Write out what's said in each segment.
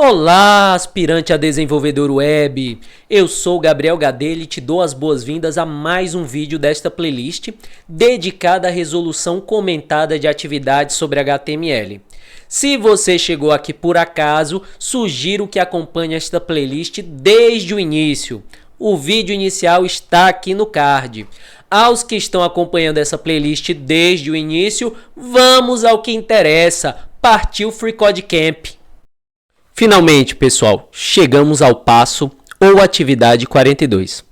Olá, aspirante a desenvolvedor web! Eu sou Gabriel Gadelha e te dou as boas-vindas a mais um vídeo desta playlist dedicada à resolução comentada de atividades sobre HTML. Se você chegou aqui por acaso, sugiro que acompanhe esta playlist desde o início. O vídeo inicial está aqui no card. Aos que estão acompanhando essa playlist desde o início, vamos ao que interessa. Partiu FreeCodeCamp! Finalmente, pessoal, chegamos ao passo ou atividade 42.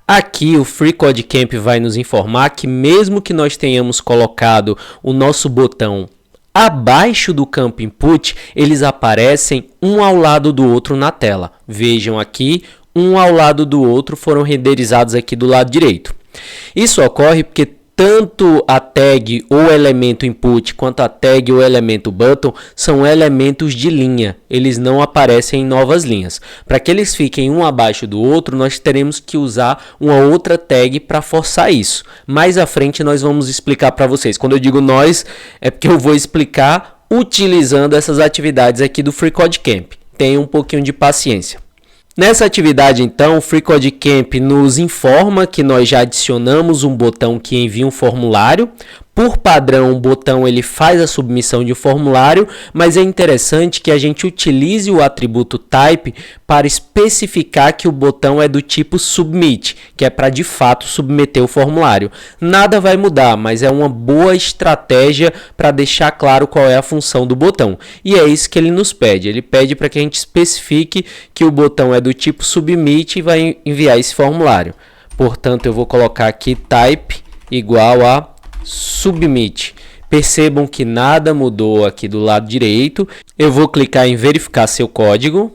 Aqui o FreeCodeCamp vai nos informar que mesmo que nós tenhamos colocado o nosso botão abaixo do campo input, eles aparecem um ao lado do outro na tela. Vejam aqui, um ao lado do outro foram renderizados aqui do lado direito. Isso ocorre porque tanto a tag ou elemento input quanto a tag ou elemento button são elementos de linha, eles não aparecem em novas linhas. Para que eles fiquem um abaixo do outro, nós teremos que usar uma outra tag para forçar isso. Mais à frente nós vamos explicar para vocês. Quando eu digo nós, é porque eu vou explicar utilizando essas atividades aqui do FreeCodeCamp. Tenha um pouquinho de paciência. Nessa atividade, então, o FreeCodeCamp nos informa que nós já adicionamos um botão que envia um formulário. Por padrão, o botão ele faz a submissão de um formulário, mas é interessante que a gente utilize o atributo type para especificar que o botão é do tipo submit, que é para de fato submeter o formulário. Nada vai mudar, mas é uma boa estratégia para deixar claro qual é a função do botão. E é isso que ele nos pede. Ele pede para que a gente especifique que o botão é do tipo submit e vai enviar esse formulário. Portanto, eu vou colocar aqui type igual a submit. Percebam que nada mudou aqui do lado direito. Eu vou clicar em verificar seu código.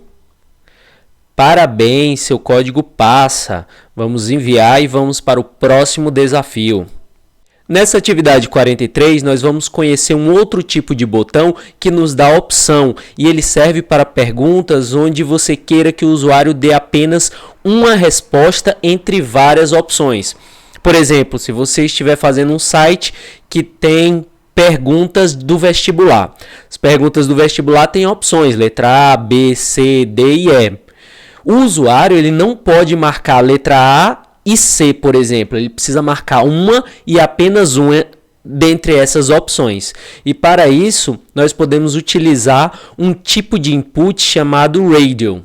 Parabéns, seu código passa. Vamos enviar e vamos para o próximo desafio. Nessa atividade 43, nós vamos conhecer um outro tipo de botão que nos dá opção e ele serve para perguntas onde você queira que o usuário dê apenas uma resposta entre várias opções. Por exemplo, se você estiver fazendo um site que tem perguntas do vestibular. As perguntas do vestibular têm opções, letra A, B, C, D e E. O usuário ele não pode marcar a letra A e C, por exemplo. Ele precisa marcar uma e apenas uma dentre essas opções. E para isso, nós podemos utilizar um tipo de input chamado radio.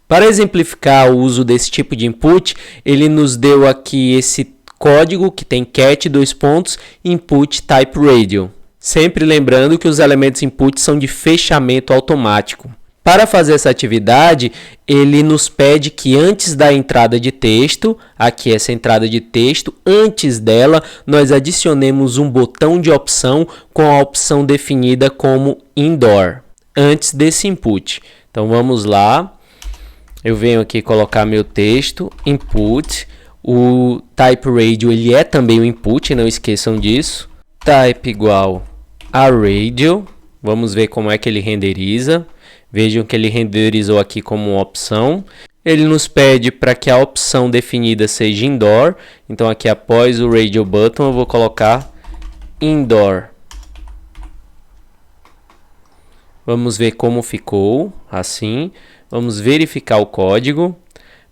Para exemplificar o uso desse tipo de input, ele nos deu aqui esse código que tem cat, input type radio. Sempre lembrando que os elementos input são de fechamento automático. Para fazer essa atividade, ele nos pede que antes da entrada de texto, aqui essa entrada de texto, antes dela nós adicionemos um botão de opção com a opção definida como indoor, antes desse input. Então vamos lá, eu venho aqui colocar meu texto, input. O type radio ele é também o input, não esqueçam disso. Type igual a radio. Vamos ver como é que ele renderiza. Vejam que ele renderizou aqui como uma opção. Ele nos pede para que a opção definida seja indoor. Então aqui após o radio button eu vou colocar indoor. Vamos ver como ficou assim. Vamos verificar o código.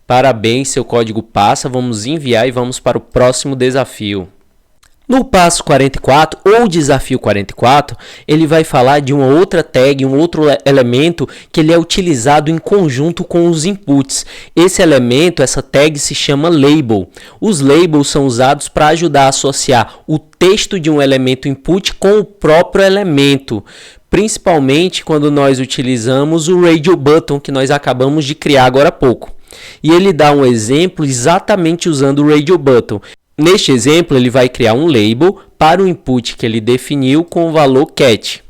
Parabéns, seu código passa, vamos enviar e vamos para o próximo desafio. No passo 44 ou desafio 44, ele vai falar de uma outra tag, um outro elemento que ele é utilizado em conjunto com os inputs. Esse elemento, essa tag se chama label. Os labels são usados para ajudar a associar o texto de um elemento input com o próprio elemento. Principalmente quando nós utilizamos o radio button que nós acabamos de criar agora há pouco. E ele dá um exemplo exatamente usando o radio button. Neste exemplo, ele vai criar um label para o input que ele definiu com o valor cat.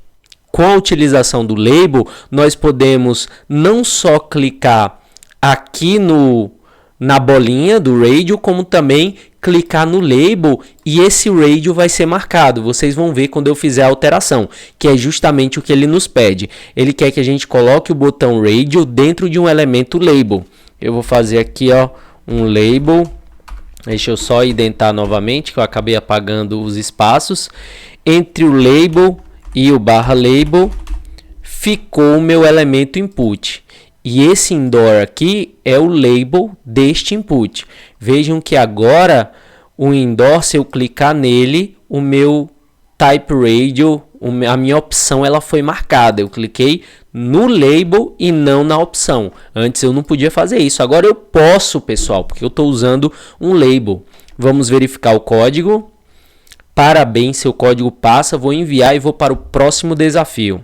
Com a utilização do label, nós podemos não só clicar aqui na bolinha do radio, como também clicar no label e esse radio vai ser marcado. Vocês vão ver quando eu fizer a alteração, que é justamente o que ele nos pede. Ele quer que a gente coloque o botão radio dentro de um elemento label. Eu vou fazer aqui um label. Deixa eu só indentar novamente, que eu acabei apagando os espaços. Entre o label e o barra label, ficou o meu elemento input. E esse indoor aqui é o label deste input. Vejam que agora o indoor, se eu clicar nele, o meu type radio, a minha opção, ela foi marcada. Eu cliquei no label e não na opção. Antes eu não podia fazer isso. Agora eu posso, pessoal, porque eu estou usando um label. Vamos verificar o código. Parabéns, seu código passa. Vou enviar e vou para o próximo desafio.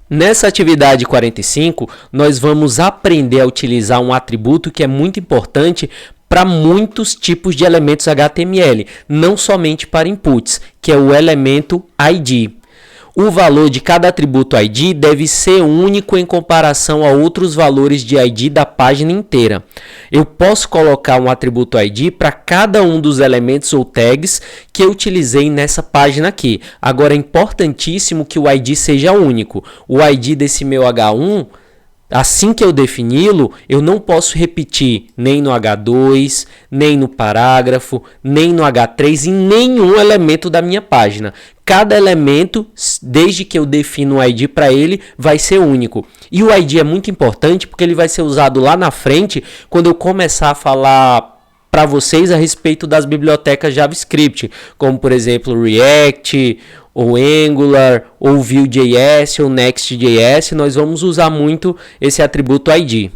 Nessa atividade 45, nós vamos aprender a utilizar um atributo que é muito importante para muitos tipos de elementos HTML, não somente para inputs, que é o elemento ID. O valor de cada atributo ID deve ser único em comparação a outros valores de ID da página inteira. Eu posso colocar um atributo ID para cada um dos elementos ou tags que eu utilizei nessa página aqui. Agora é importantíssimo que o ID seja único. O ID desse meu H1, assim que eu defini-lo, eu não posso repetir nem no H2, nem no parágrafo, nem no H3, em nenhum elemento da minha página. Cada elemento, desde que eu defino o ID para ele, vai ser único. E o ID é muito importante porque ele vai ser usado lá na frente quando eu começar a falar para vocês a respeito das bibliotecas JavaScript, como por exemplo React, ou Angular, ou Vue.js, ou Next.js. Nós vamos usar muito esse atributo ID.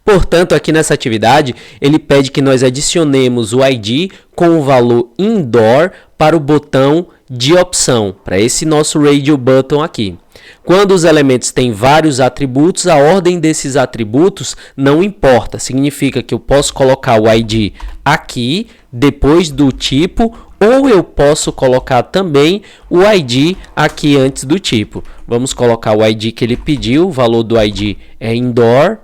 Portanto, aqui nessa atividade, ele pede que nós adicionemos o ID com o valor indoor para o botão de opção, para esse nosso radio button aqui. Quando os elementos têm vários atributos, a ordem desses atributos não importa. Significa que eu posso colocar o ID aqui, depois do tipo, ou eu posso colocar também o ID aqui antes do tipo. Vamos colocar o ID que ele pediu, o valor do ID é indoor.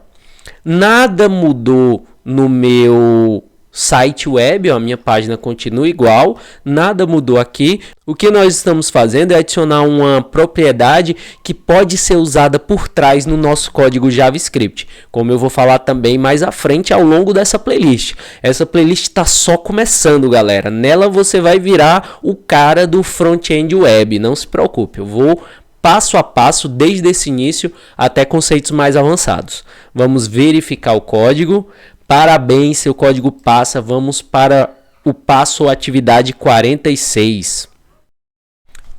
Nada mudou no meu site web, ó, a minha página continua igual, nada mudou aqui. O que nós estamos fazendo é adicionar uma propriedade que pode ser usada por trás no nosso código JavaScript, como eu vou falar também mais à frente ao longo dessa playlist. Essa playlist está só começando, galera. Nela você vai virar o cara do front-end web, não se preocupe, eu vou passo a passo desde esse início até conceitos mais avançados. Vamos verificar o código. Parabéns, seu código passa. Vamos para o passo atividade 46.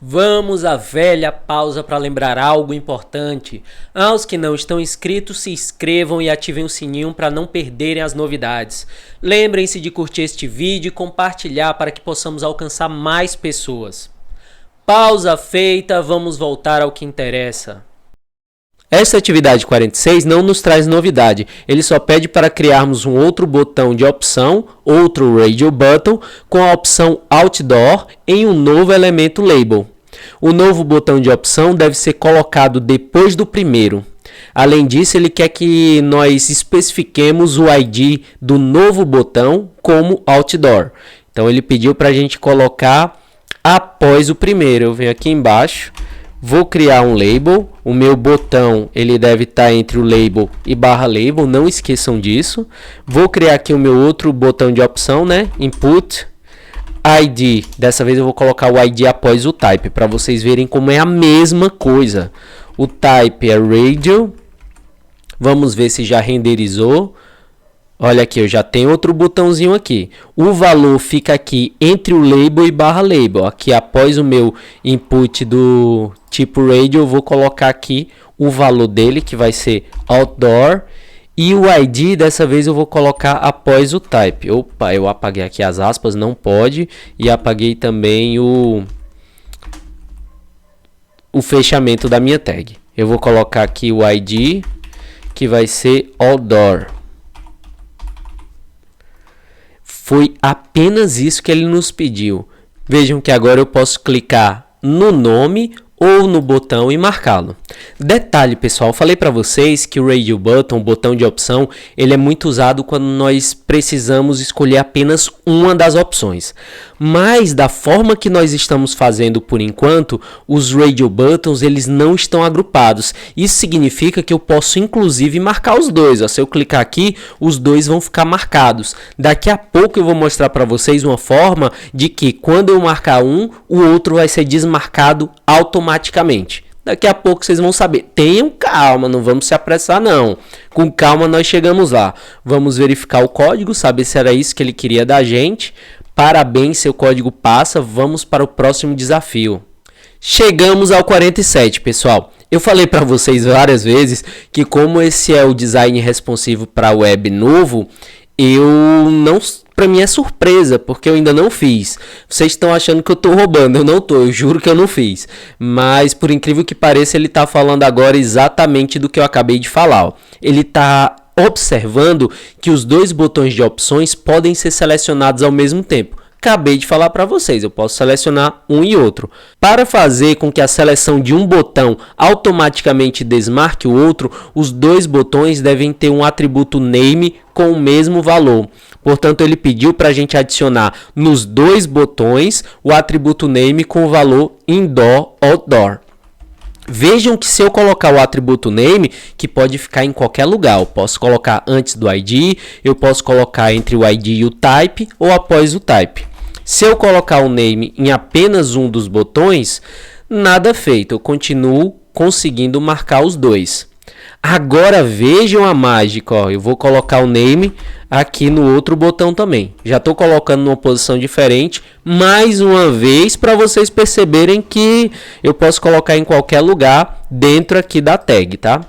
Vamos à velha pausa para lembrar algo importante. Aos que não estão inscritos, se inscrevam e ativem o sininho para não perderem as novidades. Lembrem-se de curtir este vídeo e compartilhar para que possamos alcançar mais pessoas. Pausa feita, vamos voltar ao que interessa. Esta atividade 46 não nos traz novidade, ele só pede para criarmos um outro botão de opção, outro radio button, com a opção outdoor em um novo elemento label. O novo botão de opção deve ser colocado depois do primeiro. Além disso, ele quer que nós especifiquemos o ID do novo botão como outdoor. Então ele pediu para a gente colocar após o primeiro. Eu venho aqui embaixo, vou criar um label. O meu botão ele deve estar entre o label e barra label, não esqueçam disso. Vou criar aqui o meu outro botão de opção, né? Input ID. Dessa vez eu vou colocar o ID após o type, para vocês verem como é a mesma coisa. O type é radio. Vamos ver se já renderizou. Olha aqui, eu já tenho outro botãozinho aqui. O valor fica aqui entre o label e barra label. Aqui após o meu input do tipo radio, eu vou colocar aqui o valor dele, que vai ser outdoor. E o ID, dessa vez eu vou colocar após o type. Opa, eu apaguei aqui as aspas, não pode. E apaguei também o fechamento da minha tag. Eu vou colocar aqui o ID, que vai ser outdoor. Foi apenas isso que ele nos pediu. Vejam que agora eu posso clicar no nome ou no botão e marcá-lo. Detalhe, pessoal, falei para vocês que o radio button, o botão de opção, ele é muito usado quando nós precisamos escolher apenas uma das opções. Mas da forma que nós estamos fazendo por enquanto, os radio buttons eles não estão agrupados. Isso significa que eu posso inclusive marcar os dois. Ó. Se eu clicar aqui, os dois vão ficar marcados. Daqui a pouco eu vou mostrar para vocês uma forma de que quando eu marcar um, o outro vai ser desmarcado automaticamente. Daqui a pouco vocês vão saber. Tenham calma, não vamos se apressar não. Com calma nós chegamos lá. Vamos verificar o código, saber se era isso que ele queria da gente. Parabéns, seu código passa. Vamos para o próximo desafio. Chegamos ao 47, pessoal. Eu falei para vocês várias vezes que como esse é o design responsivo para web novo, para mim é surpresa, porque eu ainda não fiz. Vocês estão achando que eu estou roubando, eu não estou, eu juro que eu não fiz. Mas por incrível que pareça, ele está falando agora exatamente do que eu acabei de falar. Ó. Ele está observando que os dois botões de opções podem ser selecionados ao mesmo tempo. Acabei de falar para vocês, eu posso selecionar um e outro. Para fazer com que a seleção de um botão automaticamente desmarque o outro, os dois botões devem ter um atributo name com o mesmo valor. Portanto, ele pediu para a gente adicionar nos dois botões o atributo name com o valor indoor outdoor. Vejam que se eu colocar o atributo name, que pode ficar em qualquer lugar, eu posso colocar antes do ID, eu posso colocar entre o ID e o type ou após o type. Se eu colocar o name em apenas um dos botões, nada feito, eu continuo conseguindo marcar os dois. Agora vejam a mágica, ó. Eu vou colocar o name aqui no outro botão também. Já estou colocando numa posição diferente, mais uma vez, para vocês perceberem que eu posso colocar em qualquer lugar dentro aqui da tag, tá?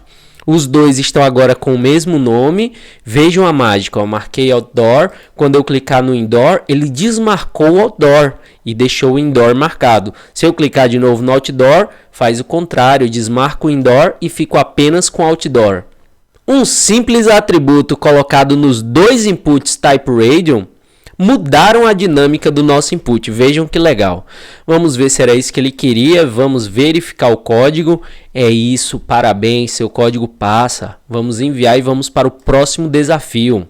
Os dois estão agora com o mesmo nome. Vejam a mágica, ó. Marquei outdoor. Quando eu clicar no indoor, ele desmarcou o outdoor e deixou o indoor marcado. Se eu clicar de novo no outdoor, faz o contrário, desmarco o indoor e fico apenas com outdoor. Um simples atributo colocado nos dois inputs TypeRadion mudaram a dinâmica do nosso input. Vejam que legal. Vamos ver se era isso que ele queria. Vamos verificar o código. É isso, parabéns, seu código passa. Vamos enviar e vamos para o próximo desafio.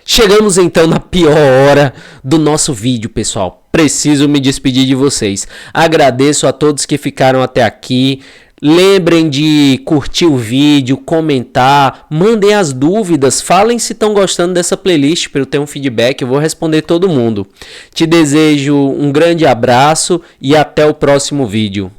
Chegamos então na pior hora do nosso vídeo, pessoal. Preciso me despedir de vocês. Agradeço a todos que ficaram até aqui. Lembrem de curtir o vídeo, comentar, mandem as dúvidas, falem se estão gostando dessa playlist para eu ter um feedback, eu vou responder todo mundo. Te desejo um grande abraço e até o próximo vídeo.